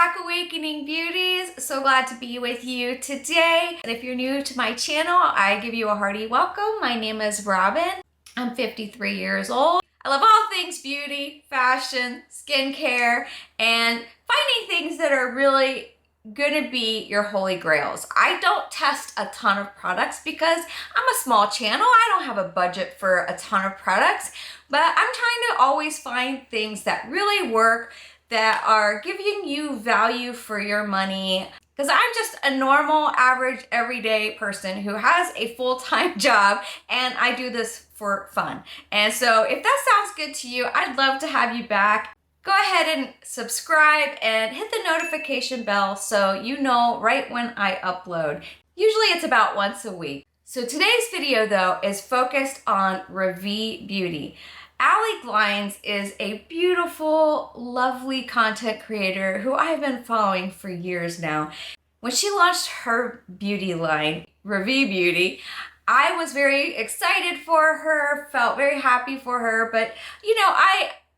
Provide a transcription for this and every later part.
back, Awakening Beauties. So glad to be with you today. And if you're new to my channel, I give you a hearty welcome. My name is Robin. I'm 53 years old. I love all things beauty, fashion, skincare, and finding things that are really gonna be your holy grails. I don't test a ton of products because I'm a small channel. I don't have a budget for a ton of products, but I'm trying to always find things that really work, that are giving you value for your money. Because I'm just a normal, average, everyday person who has a full-time job, and I do this for fun. And so if that sounds good to you, I'd love to have you back. Go ahead and subscribe and hit the notification bell so you know right when I upload. Usually it's about once a week. So today's video though is focused on Ravie Beauty. Allie Glines is a beautiful, lovely content creator who I've been following for years now. When she launched her beauty line, Ravie Beauty, I was very excited for her, felt very happy for her, but you know,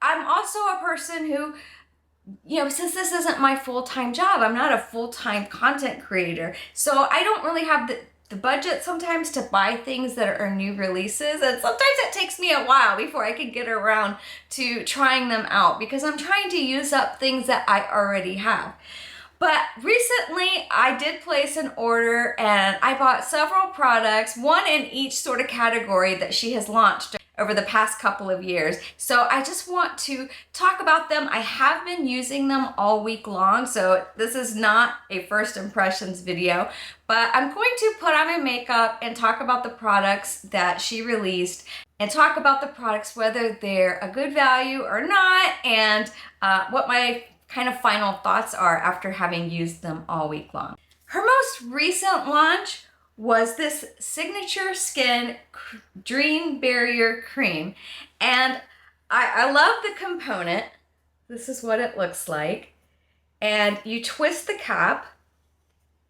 I'm also a person who, you know, since this isn't my full-time job, I'm not a full-time content creator, so I don't really have the budget sometimes to buy things that are new releases, and sometimes it takes me a while before I can get around to trying them out because I'm trying to use up things that I already have. But recently I did place an order and I bought several products, one in each sort of category that she has launched over the past couple of years. So I just want to talk about them. I have been using them all week long, so this is not a first impressions video, but I'm going to put on my makeup and talk about the products that she released and talk about the products, whether they're a good value or not, and what my kind of final thoughts are after having used them all week long. Her most recent launch was this Signature Skin Dream Barrier Cream. And I love the component. This is what it looks like. And you twist the cap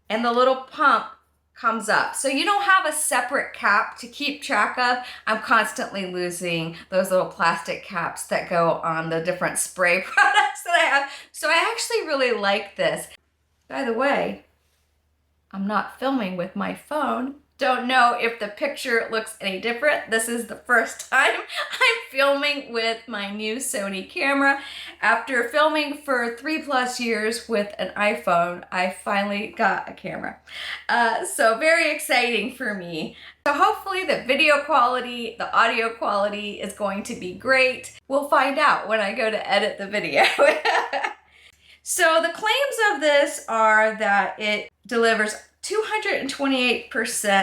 and the little pump comes up. So you don't have a separate cap to keep track of. I'm constantly losing those little plastic caps that go on the different spray products that I have. So I actually really like this. By the way, I'm not filming with my phone. Don't know if the picture looks any different. This is the first time I'm filming with my new Sony camera. After filming for 3+ years with an iPhone, I finally got a camera. So very exciting for me. So hopefully the video quality, the audio quality is going to be great. We'll find out when I go to edit the video. So the claims of this are that it delivers 228%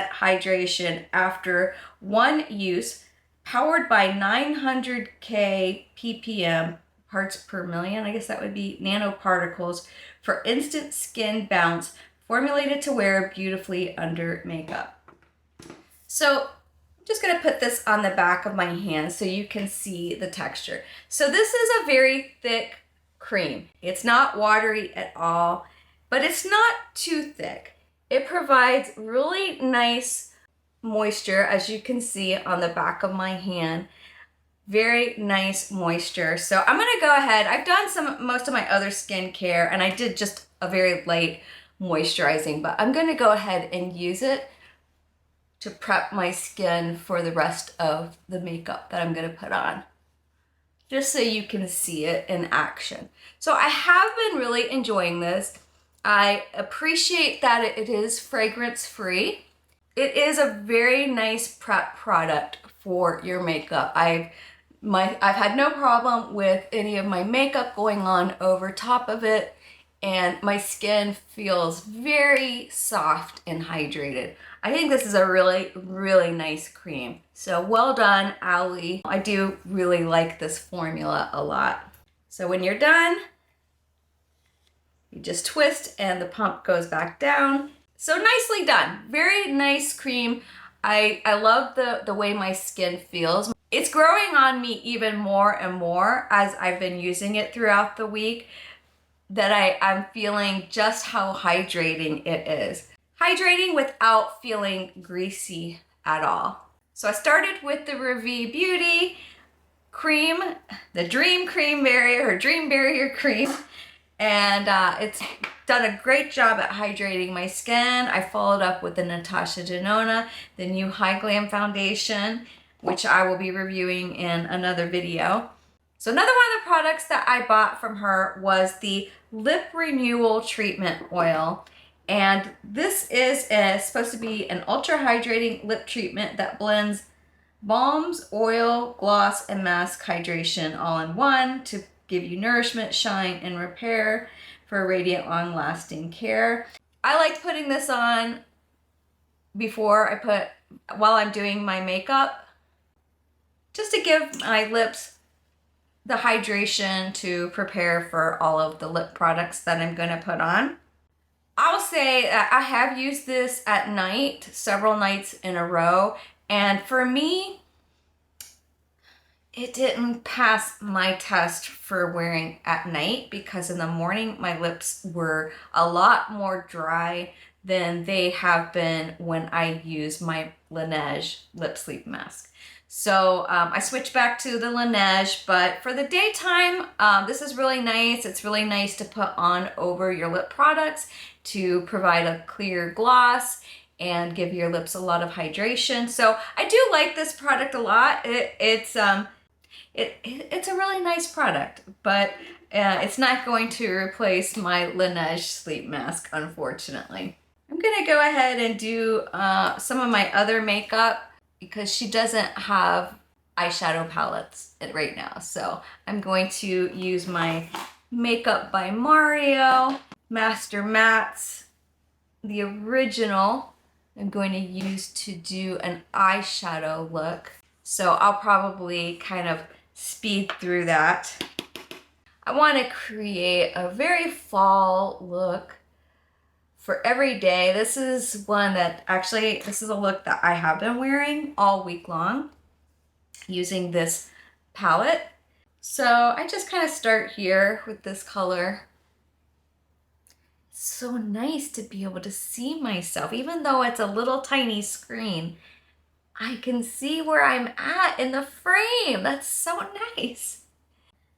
hydration after one use, powered by 900K ppm, parts per million, I guess that would be nanoparticles, for instant skin bounce, formulated to wear beautifully under makeup. So I'm just gonna put this on the back of my hand so you can see the texture. So this is a very thick cream. It's not watery at all, but it's not too thick. It provides really nice moisture, as you can see on the back of my hand. Very nice moisture. So I'm gonna go ahead, I've done most of my other skincare and I did just a very light moisturizing, but I'm gonna go ahead and use it to prep my skin for the rest of the makeup that I'm gonna put on, just so you can see it in action. So I have been really enjoying this. I appreciate that it is fragrance free. It is a very nice prep product for your makeup. I've had no problem with any of my makeup going on over top of it, and my skin feels very soft and hydrated. I think this is a really, really nice cream. So well done, Allie. I do really like this formula a lot. So when you're done, you just twist and the pump goes back down. So nicely done. Very nice cream. I love the way my skin feels. It's growing on me even more and more as I've been using it throughout the week, that I'm feeling just how hydrating it is. Hydrating without feeling greasy at all. So I started with the Ravie Beauty cream, the Dream Cream Barrier, or Dream Barrier Cream. And it's done a great job at hydrating my skin. I followed up with the Natasha Denona, the new High Glam foundation, which I will be reviewing in another video. So another one of the products that I bought from her was the Lip Renewal Treatment Oil. And this is supposed to be an ultra hydrating lip treatment that blends balms, oil, gloss, and mask hydration all in one to give you nourishment, shine, and repair for radiant, long-lasting care. I like putting this on while I'm doing my makeup, just to give my lips the hydration to prepare for all of the lip products that I'm gonna put on. I'll say that I have used this at night, several nights in a row, and for me, it didn't pass my test for wearing at night because in the morning my lips were a lot more dry than they have been when I use my Laneige lip sleep mask. So I switched back to the Laneige, but for the daytime, this is really nice. It's really nice to put on over your lip products to provide a clear gloss and give your lips a lot of hydration. So I do like this product a lot. It's a really nice product, but it's not going to replace my Laneige sleep mask, unfortunately. I'm gonna go ahead and do some of my other makeup because she doesn't have eyeshadow palettes right now. So I'm going to use my Makeup by Mario Master Mattes, the original. I'm going to use to do an eyeshadow look. So I'll probably kind of speed through that. I want to create a very fall look for every day. This is this is a look that I have been wearing all week long using this palette. So I just kind of start here with this color. It's so nice to be able to see myself, even though it's a little tiny screen. I can see where I'm at in the frame. That's so nice.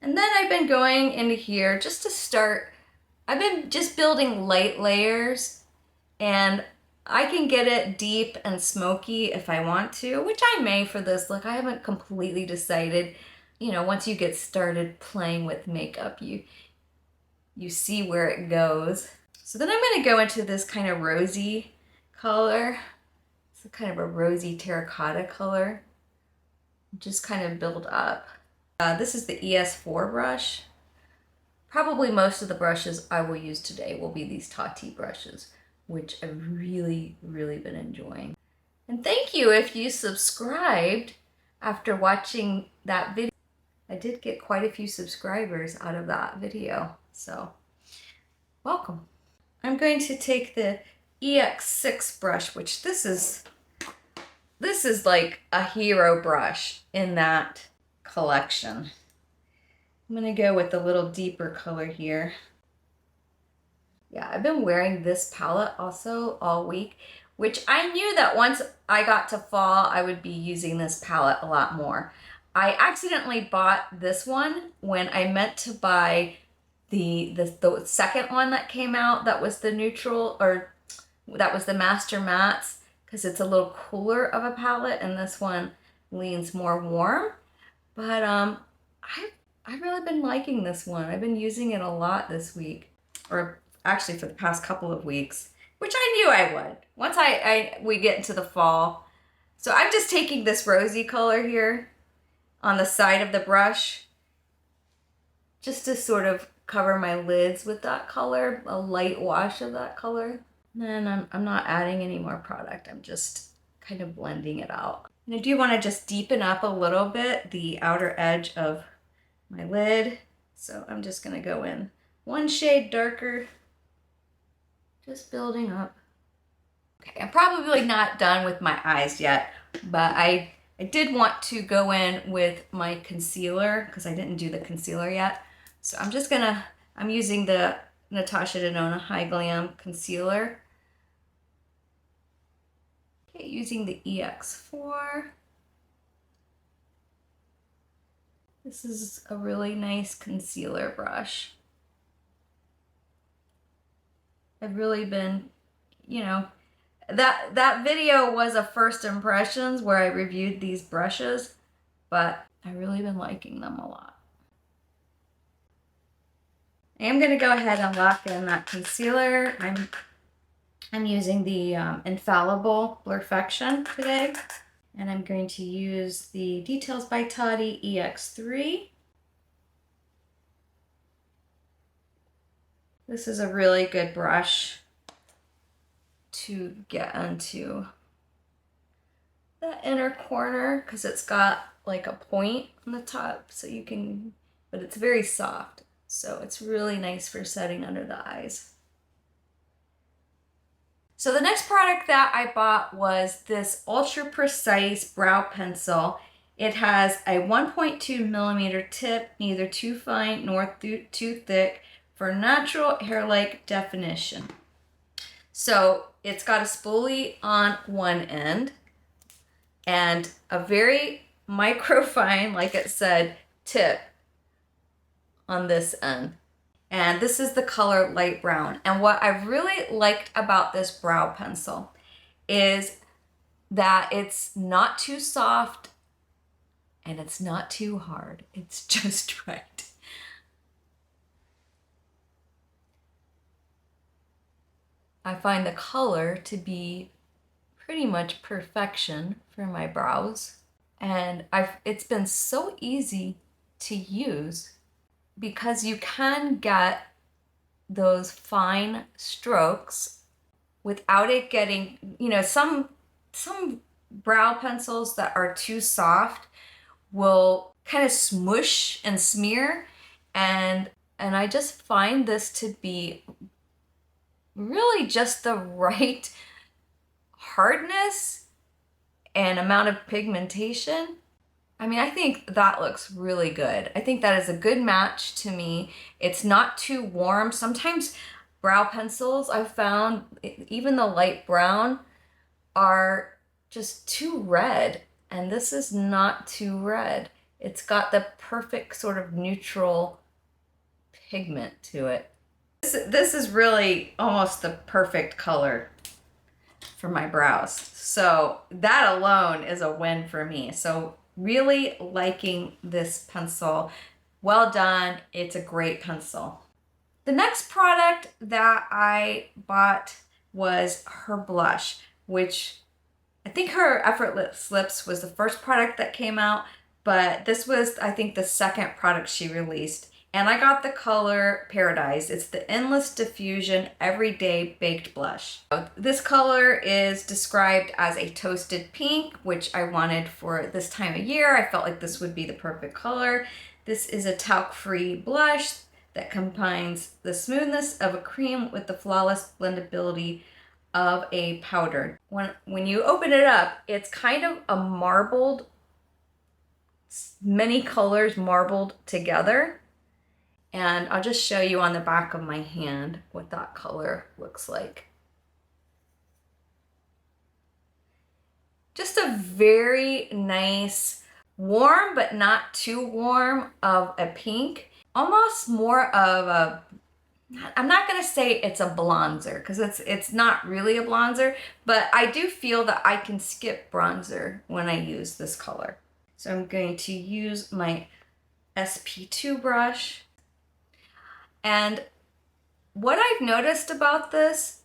And then I've been going into here just to start. I've been just building light layers, and I can get it deep and smoky if I want to, which I may for this look. I haven't completely decided. You know, once you get started playing with makeup, you see where it goes. So then I'm gonna go into this kind of rosy color. It's kind of a rosy terracotta color. Just kind of build up. This is the ES4 brush. Probably most of the brushes I will use today will be these Tati brushes, which I've really, really been enjoying. And thank you if you subscribed after watching that video. I did get quite a few subscribers out of that video, so welcome. I'm going to take the EX6 brush, which this is like a hero brush in that collection. I'm gonna go with a little deeper color here. Yeah, I've been wearing this palette also all week, which I knew that once I got to fall, I would be using this palette a lot more. I accidentally bought this one when I meant to buy the second one that came out that was the neutral, or that was the Master Mattes, because it's a little cooler of a palette and this one leans more warm. But I've really been liking this one. I've been using it a lot this week, or actually for the past couple of weeks, which I knew I would once we get into the fall. So I'm just taking this rosy color here on the side of the brush just to sort of cover my lids with that color, a light wash of that color. And then I'm not adding any more product. I'm just kind of blending it out. And I do want to just deepen up a little bit the outer edge of my lid. So I'm just going to go in one shade darker, just building up. Okay, I'm probably not done with my eyes yet, but I did want to go in with my concealer because I didn't do the concealer yet. So I'm using the Natasha Denona High Glam Concealer. Okay, using the EX4. This is a really nice concealer brush. I've really been, you know, that video was a first impressions where I reviewed these brushes, but I've really been liking them a lot. I am going to go ahead and lock in that concealer. I'm using the Infallible Blurfection today, and I'm going to use the Details by Toddy EX3. This is a really good brush to get into the inner corner because it's got like a point on the top, so you can, but it's very soft, so it's really nice for setting under the eyes. So the next product that I bought was this Ultra Precise Brow Pencil. It has a 1.2 millimeter tip, neither too fine nor too thick, for natural hair-like definition. So it's got a spoolie on one end and a very microfine, like it said, tip on this end. And this is the color light brown. And what I really liked about this brow pencil is that it's not too soft and it's not too hard. It's just right. I find the color to be pretty much perfection for my brows. And it's been so easy to use because you can get those fine strokes without it getting, you know, some brow pencils that are too soft will kind of smush and smear, and I just find this to be really just the right hardness and amount of pigmentation. I mean, I think that looks really good. I think that is a good match to me. It's not too warm. Sometimes brow pencils I've found, even the light brown, are just too red. And this is not too red. It's got the perfect sort of neutral pigment to it. This is really almost the perfect color for my brows. So that alone is a win for me. So really liking this pencil. Well done. It's a great pencil. The next product that I bought was her blush, which I think her Effortless Lips was the first product that came out, but this was, I think, the second product she released. And I got the color Paradise. It's the Endless Diffusion Everyday Baked Blush. This color is described as a toasted pink, which I wanted for this time of year. I felt like this would be the perfect color. This is a talc-free blush that combines the smoothness of a cream with the flawless blendability of a powder. When you open it up, it's kind of a marbled, many colors marbled together. And I'll just show you on the back of my hand what that color looks like. Just a very nice, warm but not too warm of a pink. Almost more of a, I'm not gonna say it's a bronzer because it's not really a bronzer, but I do feel that I can skip bronzer when I use this color. So I'm going to use my SP2 brush. And what I've noticed about this,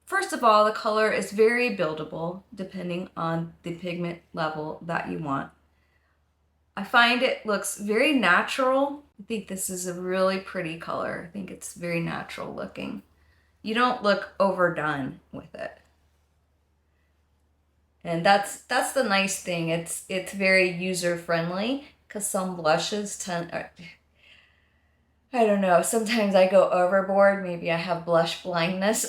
first of all, the color is very buildable depending on the pigment level that you want. I find it looks very natural. I think this is a really pretty color. I think it's very natural looking. You don't look overdone with it. And that's the nice thing. It's very user friendly because some blushes tend, I don't know, sometimes I go overboard. Maybe I have blush blindness.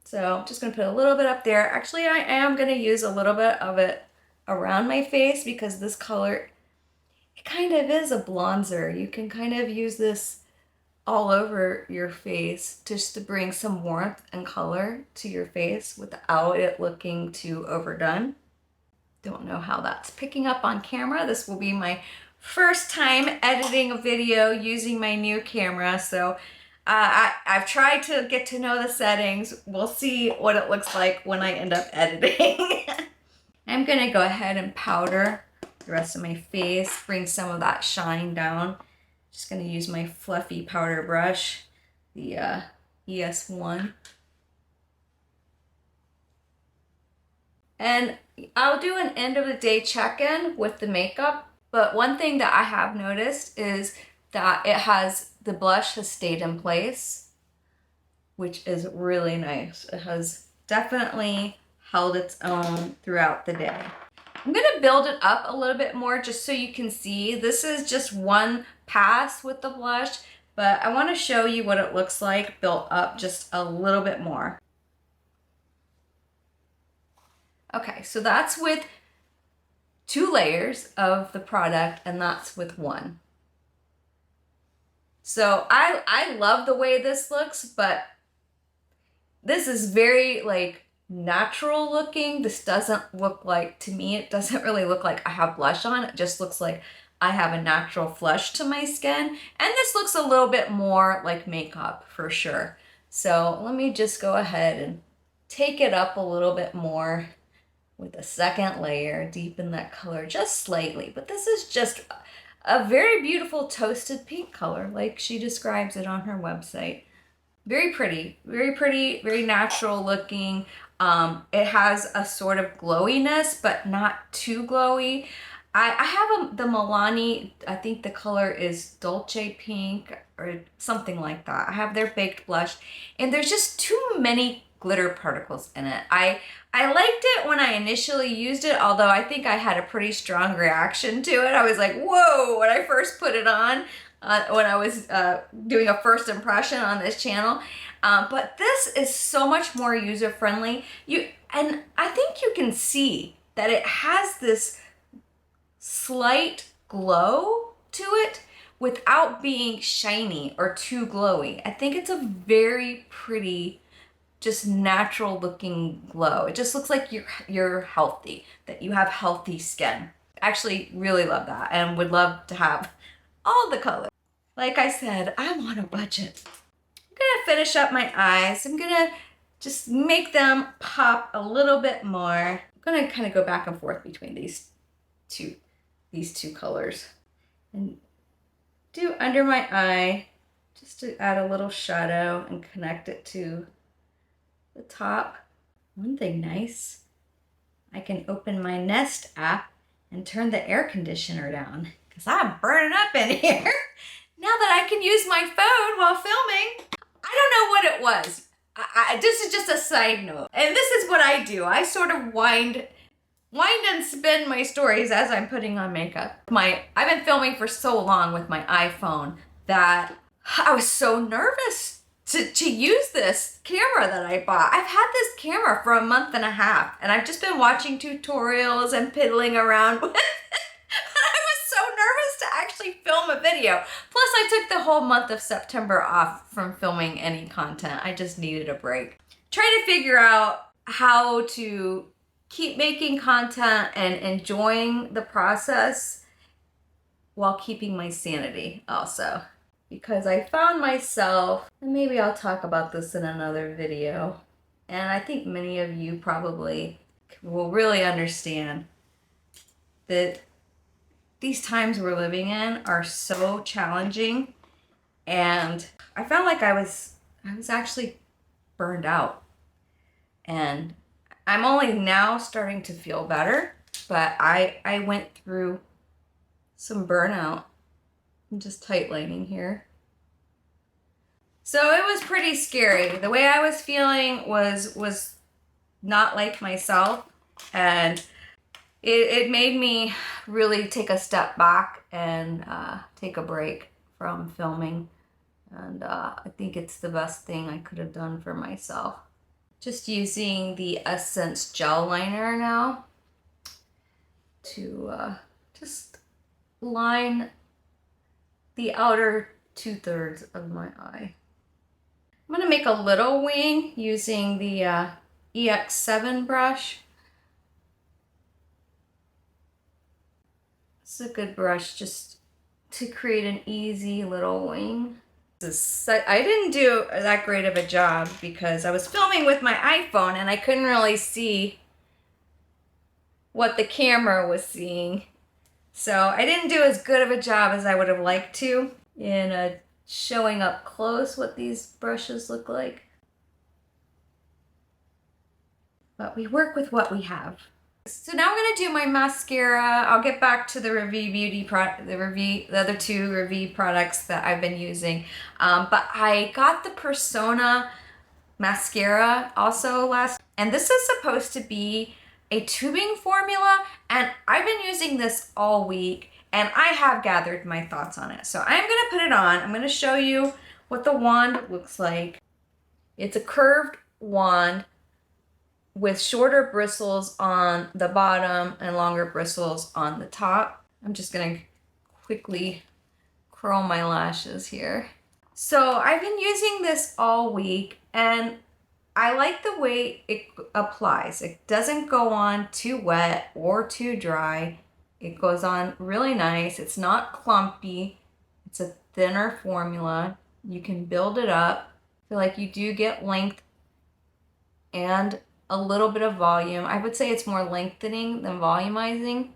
So I'm just gonna put a little bit up there. Actually, I am gonna use a little bit of it around my face because this color, it kind of is a bronzer. You can kind of use this all over your face just to bring some warmth and color to your face without it looking too overdone. Don't know how that's picking up on camera. This will be my first time editing a video using my new camera, so I've tried to get to know the settings. We'll see what it looks like when I end up editing. I'm gonna go ahead and powder the rest of my face, bring some of that shine down. Just gonna use my fluffy powder brush, the ES1. And I'll do an end of the day check-in with the makeup, but one thing that I have noticed is that the blush has stayed in place, which is really nice. It has definitely held its own throughout the day. I'm gonna build it up a little bit more just so you can see. This is just one pass with the blush, but I wanna show you what it looks like built up just a little bit more. Okay, so that's with 2 layers of the product, and that's with 1. So I love the way this looks, but this is very like natural looking. This doesn't look like, to me, it doesn't really look like I have blush on. It just looks like I have a natural flush to my skin. And this looks a little bit more like makeup for sure. So let me just go ahead and take it up a little bit more with a second layer, deepen that color just slightly. But this is just a very beautiful toasted pink color, like she describes it on her website. Very pretty, very natural looking. It has a sort of glowiness, but not too glowy. I have the Milani, I think the color is Dolce Pink or something like that. I have their baked blush, and there's just too many glitter particles in it. I liked it when I initially used it, although I think I had a pretty strong reaction to it. I was like, whoa, when I first put it on, when I was doing a first impression on this channel. But this is so much more user-friendly. And I think you can see that it has this slight glow to it without being shiny or too glowy. I think it's a very pretty, just natural looking glow. It just looks like you're healthy, that you have healthy skin. Actually really love that and would love to have all the colors. Like I said, I'm on a budget. I'm gonna finish up my eyes. I'm gonna just make them pop a little bit more. I'm gonna kind of go back and forth between these two colors and do under my eye just to add a little shadow and connect it to the top. One thing nice, I can open my Nest app and turn the air conditioner down because I'm burning up in here. Now that I can use my phone while filming. I don't know what it was. This is just a side note. And this is what I do. I sort of wind and spin my stories as I'm putting on makeup. I've been filming for so long with my iPhone that I was so nervous to use this camera that I bought. I've had this camera for a month and a half, and I've just been watching tutorials and piddling around with it. I was so nervous to actually film a video. Plus, I took the whole month of September off from filming any content. I just needed a break. Trying to figure out how to keep making content and enjoying the process while keeping my sanity also. Because I found myself, and maybe I'll talk about this in another video, and I think many of you probably will really understand that these times we're living in are so challenging, and I felt like I was actually burned out. And I'm only now starting to feel better, but I went through some burnout. I'm just tight lining here. So it was pretty scary. The way I was feeling was not like myself, and it made me really take a step back and take a break from filming. And I think it's the best thing I could have done for myself. Just using the Essence gel liner now to just line the outer 2/3 of my eye. I'm gonna make a little wing using the EX7 brush. This is a good brush just to create an easy little wing. I didn't do that great of a job because I was filming with my iPhone and I couldn't really see what the camera was seeing. So I didn't do as good of a job as I would have liked to in showing up close what these brushes look like. But we work with what we have. So now I'm gonna do my mascara. I'll get back to the Ravie Beauty the other two Ravie products that I've been using. But I got the Persona mascara also and this is supposed to be a tubing formula, and I've been using this all week and I have gathered my thoughts on it. So I'm gonna put it on. I'm gonna show you what the wand looks like. It's a curved wand with shorter bristles on the bottom and longer bristles on the top. I'm just gonna quickly curl my lashes here. So I've been using this all week and I like the way it applies. It doesn't go on too wet or too dry. It goes on really nice. It's not clumpy. It's a thinner formula. You can build it up. I feel like you do get length and a little bit of volume. I would say it's more lengthening than volumizing.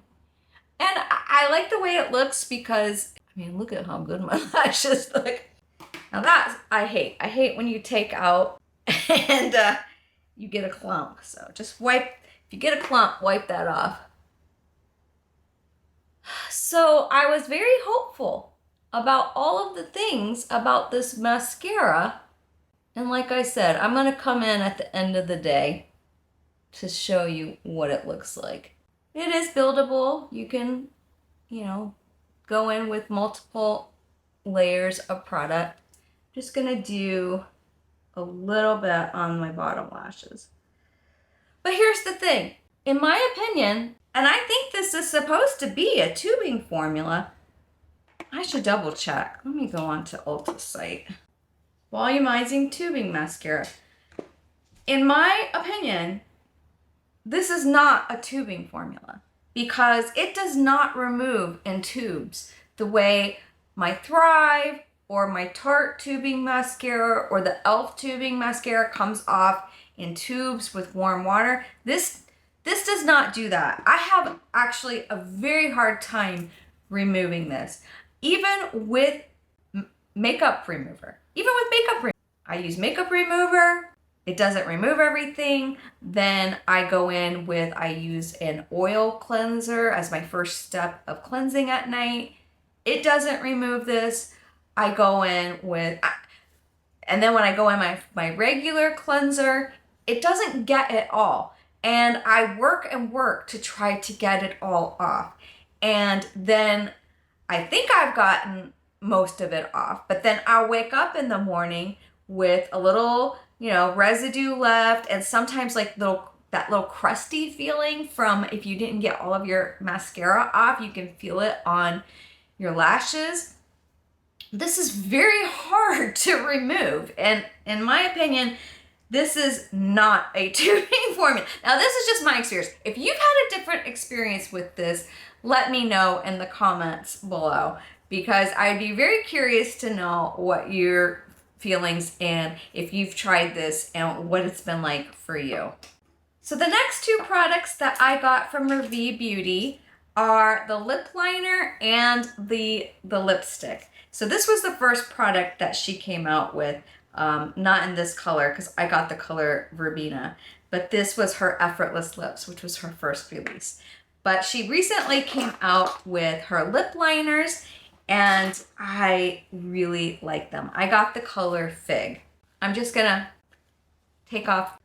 And I like the way it looks because, I mean, look at how good my lashes look. Now that I hate. I hate when you take out and you get a clump. So just wipe, if you get a clump, wipe that off. So I was very hopeful about all of the things about this mascara. And like I said, I'm gonna come in at the end of the day to show you what it looks like. It is buildable. You can, you know, go in with multiple layers of product. I'm just gonna do a little bit on my bottom lashes. But here's the thing. In my opinion, and I think this is supposed to be a tubing formula, I should double check. Let me go on to Ulta's site. Volumizing tubing mascara. In my opinion, this is not a tubing formula because it does not remove in tubes the way my Thrive or my Tarte tubing mascara or the e.l.f. tubing mascara comes off in tubes with warm water. This does not do that. I have actually a very hard time removing this. Even with makeup remover. I use makeup remover. It doesn't remove everything. Then I go in with, I use an oil cleanser as my first step of cleansing at night. It doesn't remove this. I go in with, and then when I go in my regular cleanser, it doesn't get it all. And I work and work to try to get it all off. And then I think I've gotten most of it off, but then I'll wake up in the morning with a little, you know, residue left, and sometimes like that little crusty feeling from if you didn't get all of your mascara off. You can feel it on your lashes. This is very hard to remove, and in my opinion, this is not a tubing formula. Now, this is just my experience. If you've had a different experience with this, let me know in the comments below, because I'd be very curious to know what your feelings and if you've tried this and what it's been like for you. So the next two products that I got from Ravie Beauty are the lip liner and the lipstick. So this was the first product that she came out with, not in this color because I got the color Verbena, but this was her Effortless Lips, which was her first release. But she recently came out with her lip liners and I really like them. I got the color Fig. I'm just gonna take off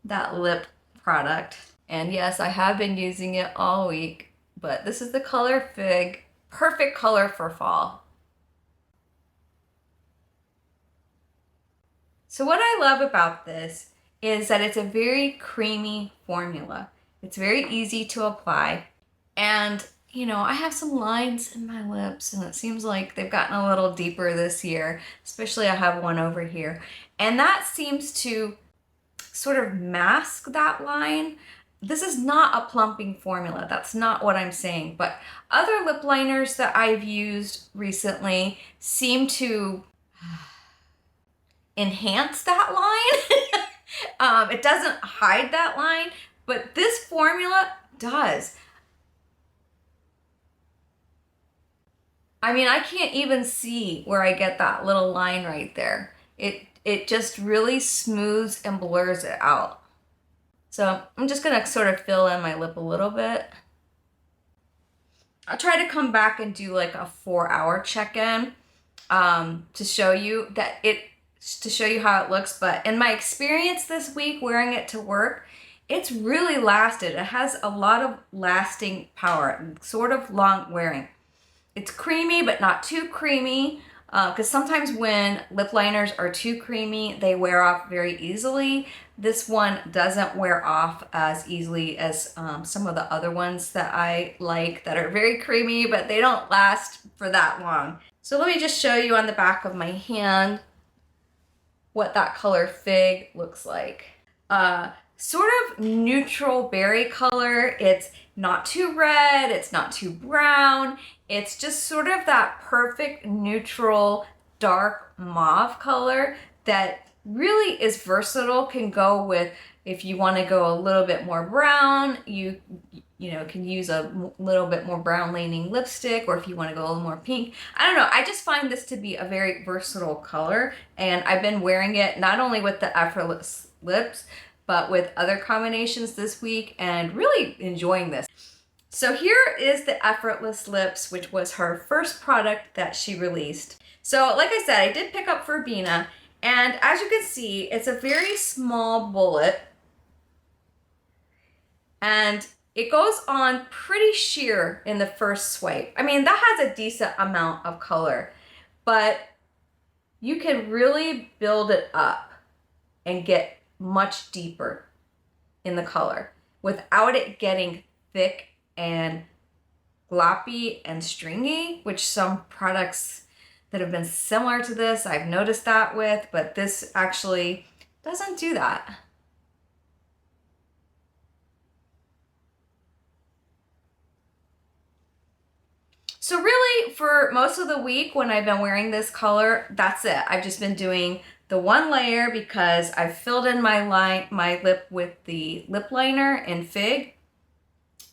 that lip product. And yes, I have been using it all week, but this is the color Fig. Perfect color for fall. So what I love about this is that it's a very creamy formula. It's very easy to apply. And you know, I have some lines in my lips and it seems like they've gotten a little deeper this year, especially I have one over here. And that seems to sort of mask that line. this is not a plumping formula. That's not what I'm saying. But other lip liners that I've used recently seem to enhance that line. It doesn't hide that line, but this formula does. I mean, I can't even see where I get that little line right there. It just really smooths and blurs it out. So I'm just gonna sort of fill in my lip a little bit. I'll try to come back and do like a 4-hour check-in to show you how it looks. But in my experience this week wearing it to work, it's really lasted. It has a lot of lasting power, sort of long wearing. It's creamy, but not too creamy, because sometimes when lip liners are too creamy, they wear off very easily. This one doesn't wear off as easily as some of the other ones that I like that are very creamy, but they don't last for that long. So let me just show you on the back of my hand what that color Fig looks like. Sort of neutral berry color. It's not too red, it's not too brown. It's just sort of that perfect neutral dark mauve color that really is versatile. Can go with, if you want to go a little bit more brown, you know, can use a little bit more brown leaning lipstick, or if you want to go a little more pink. I don't know, I just find this to be a very versatile color, and I've been wearing it not only with the Effortless lips, but with other combinations this week, and really enjoying this. So here is the Effortless Lips, which was her first product that she released. So like I said, I did pick up Verbena, and as you can see, it's a very small bullet, and it goes on pretty sheer in the first swipe. I mean, that has a decent amount of color, but you can really build it up and get much deeper in the color without it getting thick and gloppy and stringy, which some products that have been similar to this I've noticed that with, but this actually doesn't do that. So really, for most of the week when I've been wearing this color, that's it. I've just been doing the one layer because I've filled in my lip with the lip liner in Fig,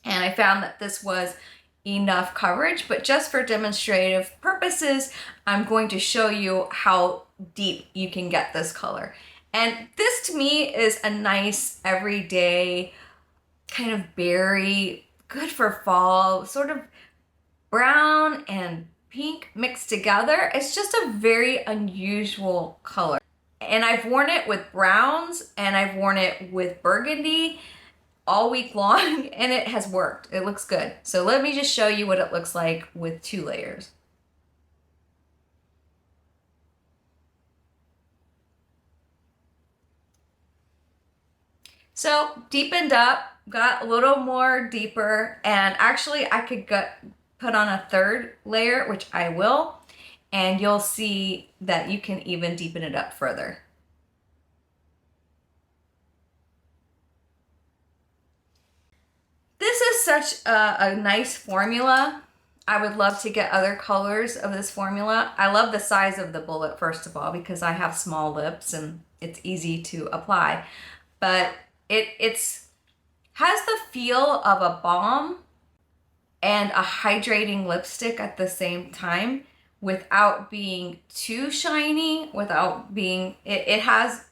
and I found that this was enough coverage. But just for demonstrative purposes, I'm going to show you how deep you can get this color. And this to me is a nice everyday kind of berry, good for fall, sort of brown and pink mixed together. It's just a very unusual color. And I've worn it with browns and I've worn it with burgundy all week long, and it has worked. It looks good. So let me just show you what it looks like with 2 layers. So deepened up, got a little more deeper, and actually I could put on a 3rd layer, which I will, and you'll see that you can even deepen it up further. This is such a nice formula. I would love to get other colors of this formula. I love the size of the bullet, first of all, because I have small lips and it's easy to apply. But it's has the feel of a balm and a hydrating lipstick at the same time, without being too shiny, without being, it has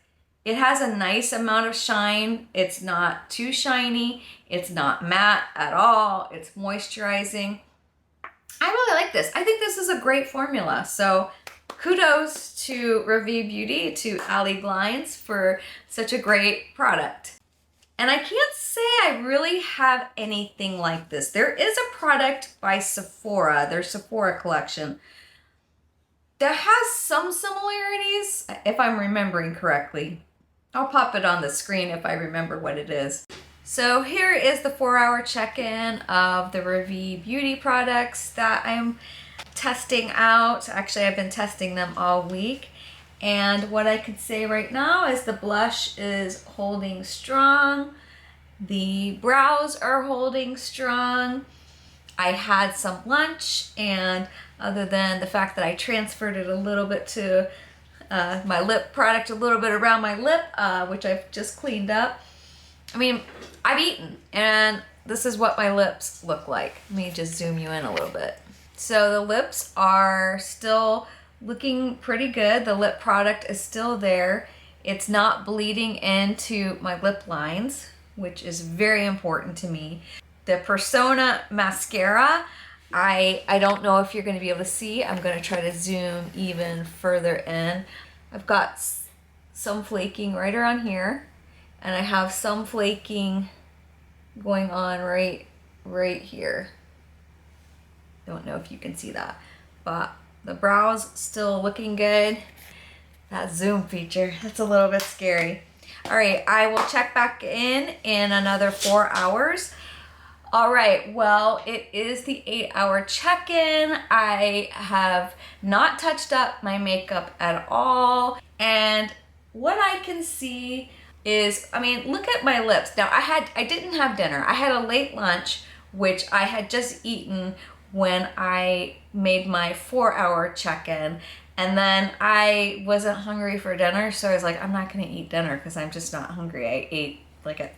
a nice amount of shine. It's not too shiny. It's not matte at all. It's moisturizing. I really like this. I think this is a great formula. So kudos to Ravie Beauty, to Ali Glines, for such a great product. And I can't say I really have anything like this. There is a product by Sephora, their Sephora collection, that has some similarities, if I'm remembering correctly. I'll pop it on the screen if I remember what it is. So here is the 4-hour check-in of the Ravie Beauty products that I'm testing out. Actually, I've been testing them all week. And what I could say right now is the blush is holding strong. The brows are holding strong. I had some lunch, and other than the fact that I transferred it a little bit to my lip product, a little bit around my lip, which I've just cleaned up. I mean, I've eaten, and this is what my lips look like. Let me just zoom you in a little bit. So the lips are still looking pretty good. The lip product is still there. It's not bleeding into my lip lines, which is very important to me. The Persona mascara, I don't know if you're going to be able to see. I'm going to try to zoom even further in. I've got some flaking right around here, and I have some flaking going on right here. Don't know if you can see that, but the brows still looking good. That zoom feature, that's a little bit scary. All right, I will check back in another 4 hours. All right, well, it is the 8-hour check-in. I have not touched up my makeup at all. And what I can see is, I mean, look at my lips. Now, I didn't have dinner. I had a late lunch, which I had just eaten when I made my 4-hour check-in. And then I wasn't hungry for dinner, so I was like, I'm not gonna eat dinner because I'm just not hungry. I ate like at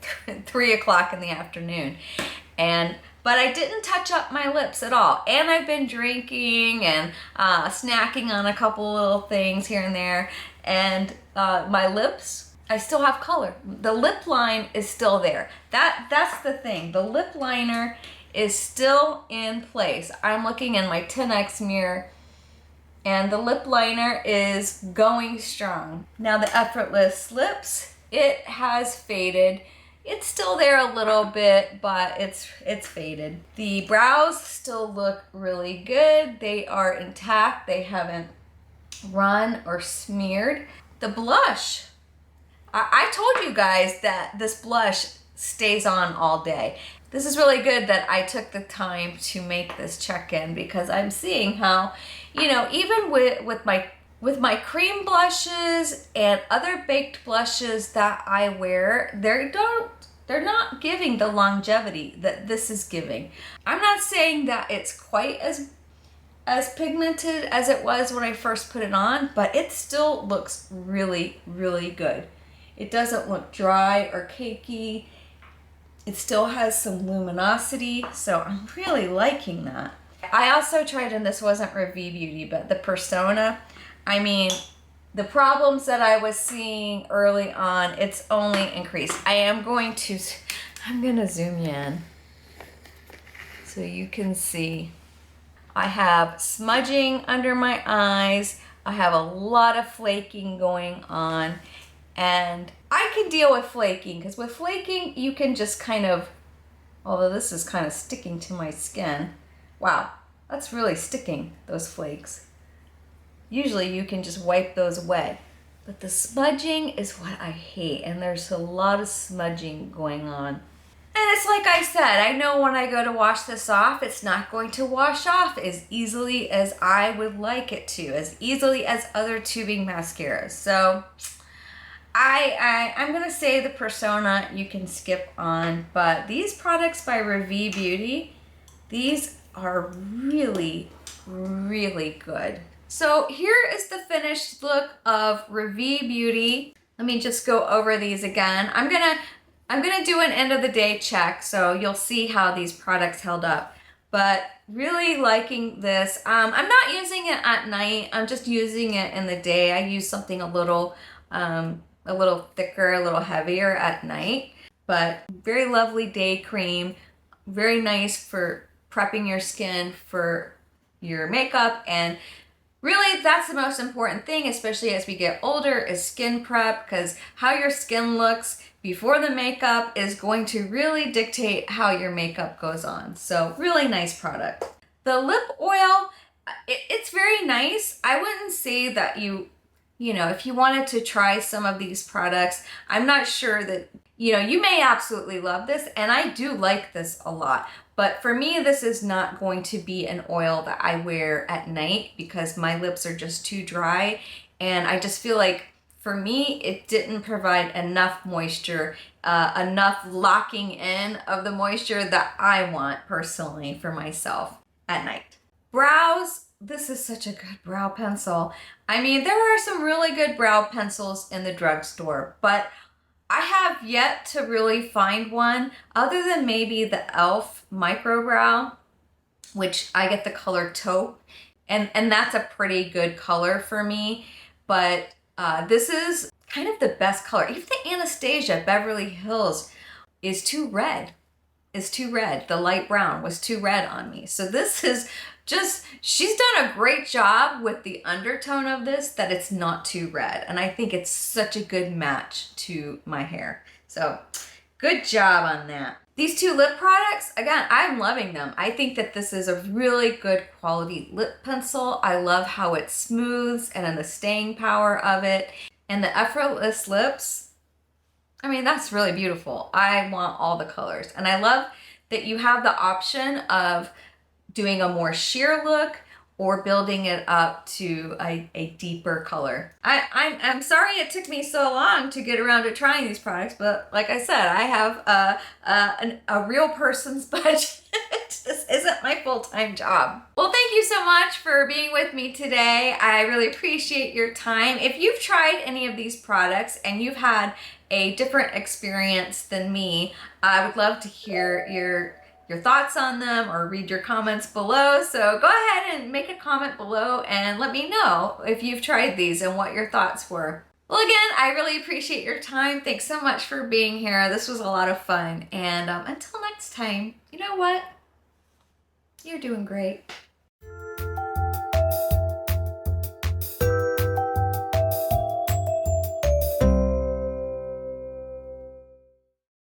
3 o'clock in the afternoon. But I didn't touch up my lips at all. And I've been drinking and snacking on a couple little things here and there. And my lips, I still have color. The lip line is still there. That's the thing. The lip liner is still in place. I'm looking in my 10X mirror, and the lip liner is going strong. Now the Effortless Lips, it has faded. It's still there a little bit, but it's faded. The brows still look really good. They are intact. They haven't run or smeared. The blush, I told you guys that this blush stays on all day. This is really good that I took the time to make this check-in, because I'm seeing how, you know, even with my cream blushes and other baked blushes that I wear, they're not giving the longevity that this is giving. I'm not saying that it's quite as pigmented as it was when I first put it on, but it still looks really, really good. It doesn't look dry or cakey. It still has some luminosity, so I'm really liking that. I also tried, and this wasn't Ravie Beauty, but the Persona. I mean, the problems that I was seeing early on, it's only increased. I'm gonna zoom you in so you can see. I have smudging under my eyes. I have a lot of flaking going on, and I can deal with flaking, because with flaking, you can just kind of, although this is kind of sticking to my skin. Wow, that's really sticking, those flakes. Usually you can just wipe those away. But the smudging is what I hate, and there's a lot of smudging going on. And it's like I said, I know when I go to wash this off, it's not going to wash off as easily as I would like it to, as easily as other tubing mascaras. So I'm gonna say the Persona you can skip on, but these products by Ravie Beauty, these are really, really good. So here is the finished look of Ravie Beauty. Let me just go over these again. I'm gonna do an end of the day check, so you'll see how these products held up. But really liking this. I'm not using it at night. I'm just using it in the day. I use something a little thicker, a little heavier at night. But very lovely day cream. Very nice for prepping your skin for your makeup, and really, that's the most important thing, especially as we get older, is skin prep, because how your skin looks before the makeup is going to really dictate how your makeup goes on. So really nice product. The lip oil, it's very nice. I wouldn't say that you know, if you wanted to try some of these products, I'm not sure that, you know, you may absolutely love this, and I do like this a lot. But for me, this is not going to be an oil that I wear at night, because my lips are just too dry, and I just feel like for me, it didn't provide enough moisture, enough locking in of the moisture that I want personally for myself at night. Brows, this is such a good brow pencil. I mean, there are some really good brow pencils in the drugstore, but I have yet to really find one other than maybe the e.l.f. Micro Brow, which I get the color taupe, and that's a pretty good color for me. But this is kind of the best color. Even the Anastasia Beverly Hills is too red. The light brown was too red on me. So this is just, she's done a great job with the undertone of this, that it's not too red. And I think it's such a good match to my hair. So good job on that. These two lip products, again, I'm loving them. I think that this is a really good quality lip pencil. I love how it smooths and the staying power of it. And the Effortless Lips, I mean, that's really beautiful. I want all the colors. And I love that you have the option of doing a more sheer look or building it up to a deeper color. I'm sorry it took me so long to get around to trying these products, but like I said, I have a real person's budget. This isn't my full-time job. Well, thank you so much for being with me today. I really appreciate your time. If you've tried any of these products and you've had a different experience than me, I would love to hear your thoughts on them or read your comments below. So go ahead and make a comment below and let me know if you've tried these and what your thoughts were. Well, again, I really appreciate your time. Thanks so much for being here. This was a lot of fun. And until next time, you know what? You're doing great.